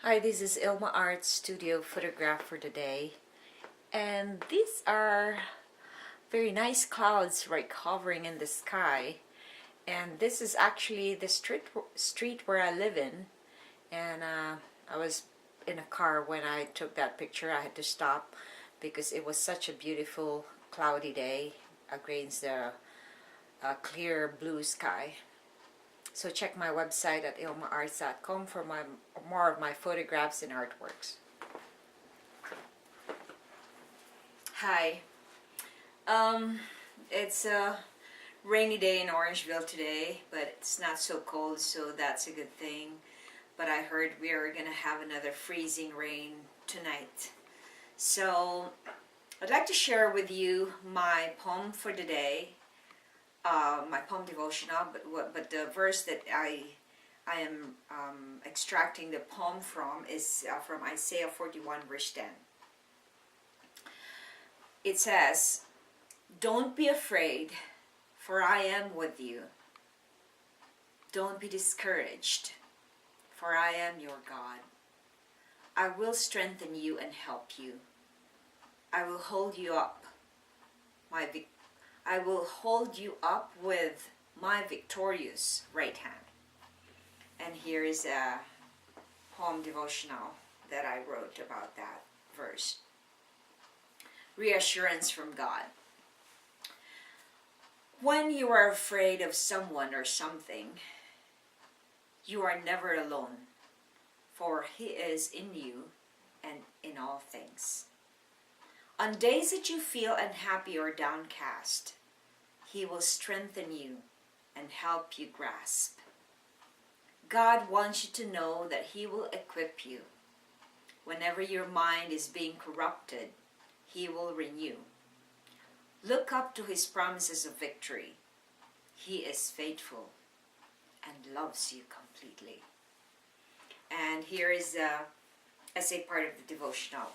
Hi, this is Ilma Art Studio photograph for today, and these are very nice clouds right hovering in the sky. And this is actually the street where I live in, and I was in a car when I took that picture. I had to stop because it was such a beautiful cloudy day against the clear blue sky. So check my website at ilmaarts.com for more of my photographs and artworks. Hi. It's a rainy day in Orangeville today, but it's not so cold, so that's a good thing. But I heard we are going to have another freezing rain tonight. So I'd like to share with you my poem for today. My poem devotional, but the verse that I am extracting the poem from is from Isaiah 41 verse 10. It says, "Don't be afraid, for I am with you. Don't be discouraged, for I am your God. I will strengthen you and help you. I will hold you up with my victorious right hand." And here is a poem devotional that I wrote about that verse. Reassurance from God. When you are afraid of someone or something, you are never alone, for He is in you and in all things. On days that you feel unhappy or downcast, He will strengthen you and help you grasp. God wants you to know that He will equip you. Whenever your mind is being corrupted, He will renew. Look up to His promises of victory. He is faithful and loves you completely. And here is the essay part of the devotional.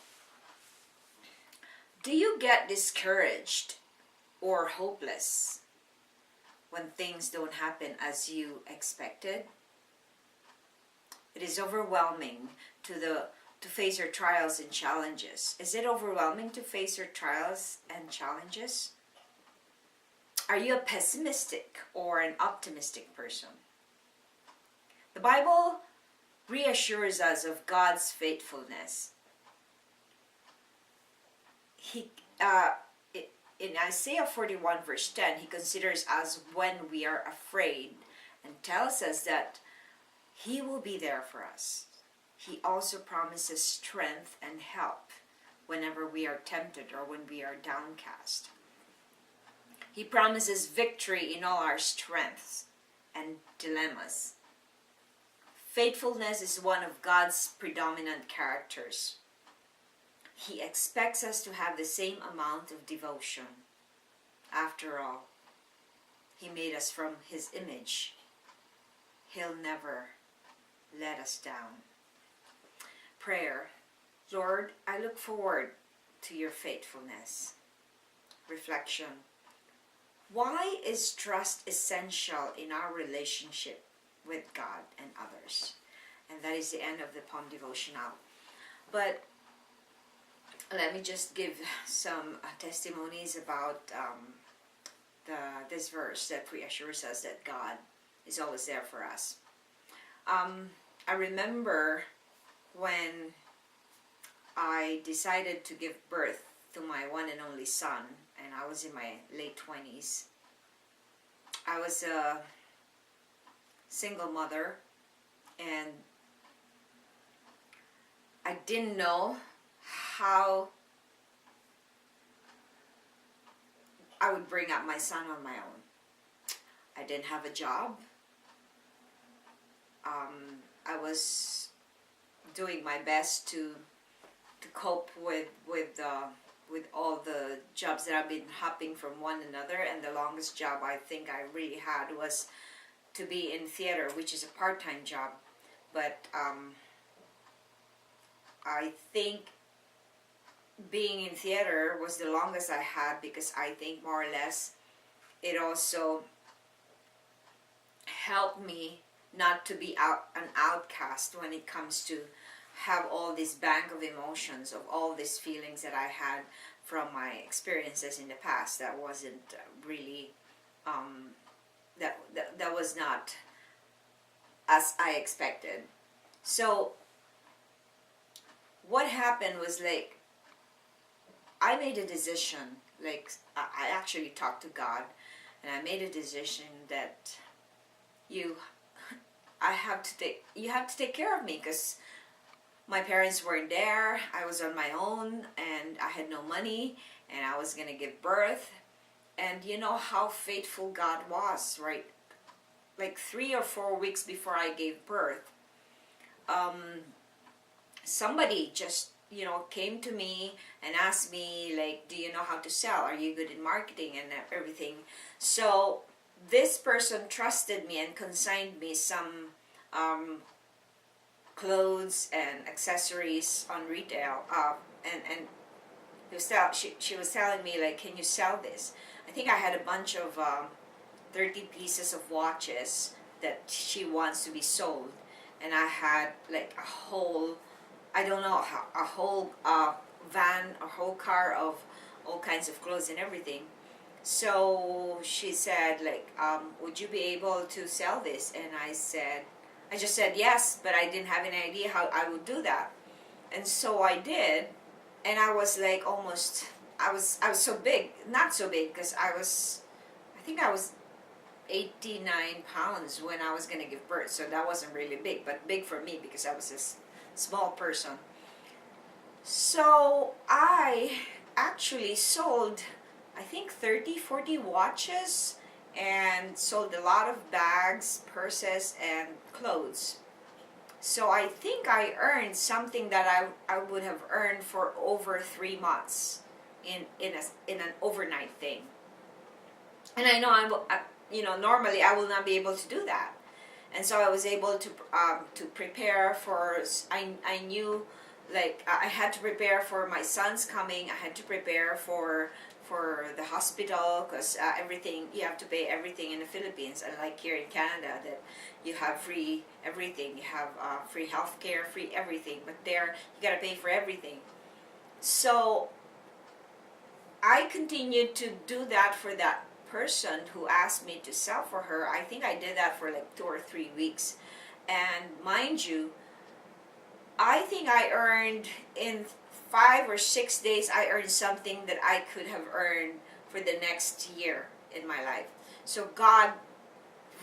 Do you get discouraged or hopeless when things don't happen as you expected? It is overwhelming to face your trials and challenges. Is it overwhelming to face your trials and challenges? Are you a pessimistic or an optimistic person? The Bible reassures us of God's faithfulness. In Isaiah 41 verse 10, He considers us when we are afraid and tells us that He will be there for us. He also promises strength and help whenever we are tempted or when we are downcast. He promises victory in all our strengths and dilemmas. Faithfulness is one of God's predominant characters. He expects us to have the same amount of devotion. After all, He made us from His image. He'll never let us down. Prayer. Lord, I look forward to your faithfulness. Reflection. Why is trust essential in our relationship with God and others? And that is the end of the poem devotional. But let me just give some testimonies about this verse that reassures us that God is always there for us. I remember when I decided to give birth to my one and only son, and I was in my late 20s. I was a single mother, and I didn't know how I would bring up my son on my own. I didn't have a job. I was doing my best to cope with all the jobs that I've been hopping from one another, and the longest job I think I really had was to be in theater, which is a part-time job. But I think being in theater was the longest I had, because I think more or less it also helped me not to be an outcast when it comes to have all this bank of emotions, of all these feelings that I had from my experiences in the past that wasn't really, that was not as I expected. So what happened was, like, I made a decision, like, I actually talked to God, and I made a decision that you have to take care of me, because my parents weren't there. I was on my own, and I had no money, and I was gonna give birth. And you know how faithful God was, right? Like 3 or 4 weeks before I gave birth, somebody just, came to me and asked me, like, do you know how to sell? Are you good in marketing and everything? So this person trusted me and consigned me some clothes and accessories on retail, and she was telling me, like, can you sell this? I think I had a bunch of 30 pieces of watches that she wants to be sold, and I had like a whole, I don't know, a whole van, a whole car of all kinds of clothes and everything. So she said, like, would you be able to sell this? And I just said yes, but I didn't have any idea how I would do that. And so I did, and I was like I was so big, not so big, because I think I was 89 pounds when I was going to give birth, so that wasn't really big, but big for me because I was a small person. So I actually sold, I think, 30-40 watches, and sold a lot of bags, purses, and clothes. So I think I earned something that I would have earned for over 3 months in an overnight thing. And I know normally I will not be able to do that. And so I was able to prepare for, I knew, like, I had to prepare for my son's coming. I had to prepare for the hospital, because everything, you have to pay everything in the Philippines, unlike here in Canada that you have free everything. You have free healthcare, free everything, but there you gotta pay for everything. So I continued to do that for that person who asked me to sell for her. I think I did that for like 2 or 3 weeks, and mind you, I think I earned in 5 or 6 days, I earned something that I could have earned for the next year in my life. So God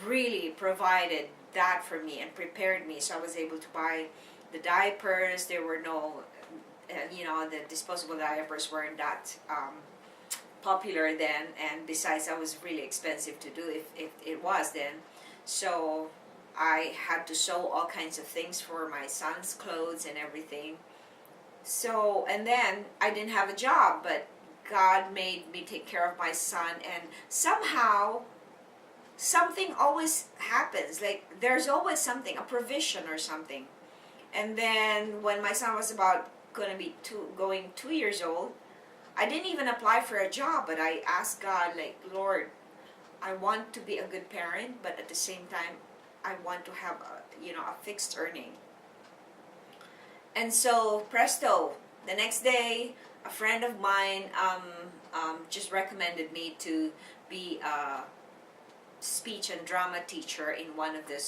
really provided that for me and prepared me. So I was able to buy the diapers. There were no, the disposable diapers weren't that popular then, and besides, that was really expensive to do if it was then. So I had to sew all kinds of things for my son's clothes and everything. So, and then I didn't have a job, but God made me take care of my son, and somehow something always happens. Like, there's always something, a provision or something. And then when my son was about going to be going 2 years old, I didn't even apply for a job, but I asked God, like, Lord, I want to be a good parent, but at the same time, I want to have a fixed earning. And so, presto, the next day, a friend of mine just recommended me to be a speech and drama teacher in one of the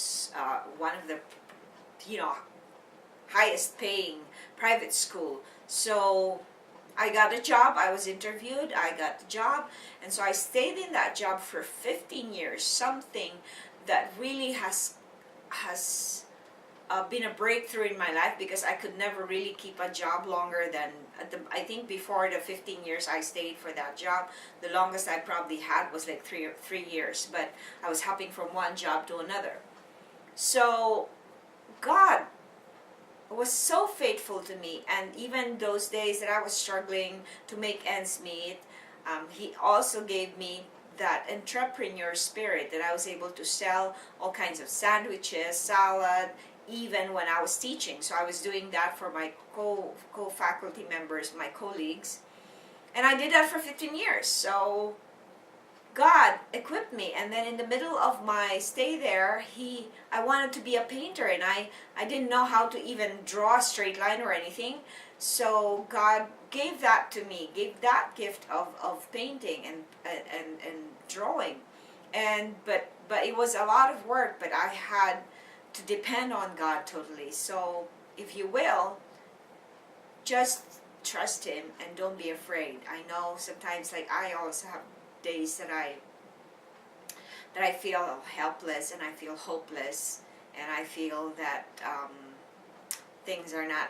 highest paying private school. So I got a job. I was interviewed. I got the job, and so I stayed in that job for 15 years. Something that really has been a breakthrough in my life, because I could never really keep a job longer than I think before the 15 years I stayed for that job. The longest I probably had was like 3 years, but I was hopping from one job to another. So God was so faithful to me, and even those days that I was struggling to make ends meet, He also gave me that entrepreneur spirit, that I was able to sell all kinds of sandwiches, salad, even when I was teaching. So I was doing that for my co-faculty members, my colleagues, and I did that for 15 years. So God equipped me, and then in the middle of my stay there, I wanted to be a painter, and I didn't know how to even draw a straight line or anything. So God gave that to me, gave that gift of painting and drawing, but it was a lot of work, but I had to depend on God totally. So if you will, just trust Him and don't be afraid. I know sometimes, like, I also have days that I feel helpless and I feel hopeless, and I feel that things are not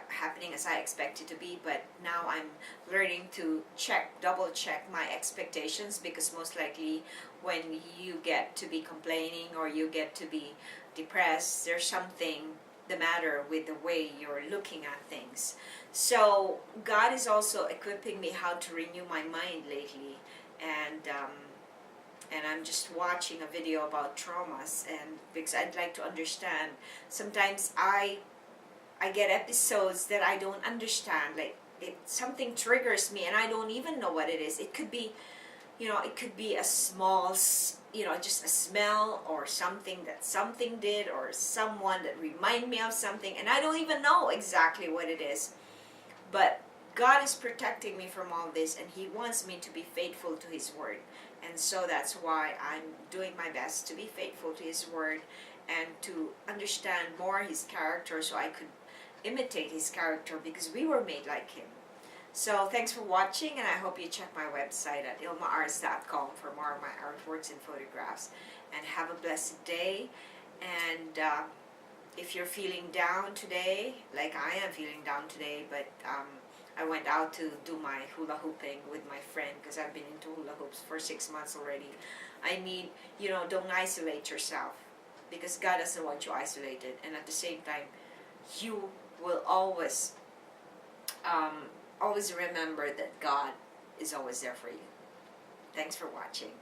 happening as I expect it to be. But now I'm learning to double check my expectations, because most likely when you get to be complaining or you get to be depressed, there's something the matter with the way you're looking at things. So God is also equipping me how to renew my mind lately, and I'm just watching a video about traumas, and because I'd like to understand. Sometimes I get episodes that I don't understand, like something triggers me and I don't even know what it is. It could be, it could be a small, just a smell or something that something did, or someone that remind me of something, and I don't even know exactly what it is. But God is protecting me from all this, and He wants me to be faithful to His Word. And so that's why I'm doing my best to be faithful to His Word and to understand more His character, so I could imitate His character, because we were made like Him. So thanks for watching, and I hope you check my website at ilmaarts.com for more of my artworks and photographs. And have a blessed day. And if you're feeling down today, like I am feeling down today, but I went out to do my hula hooping with my friend, because I've been into hula hoops for 6 months already. I need, don't isolate yourself, because God doesn't want you isolated. And at the same time, you will always remember that God is always there for you. Thanks for watching.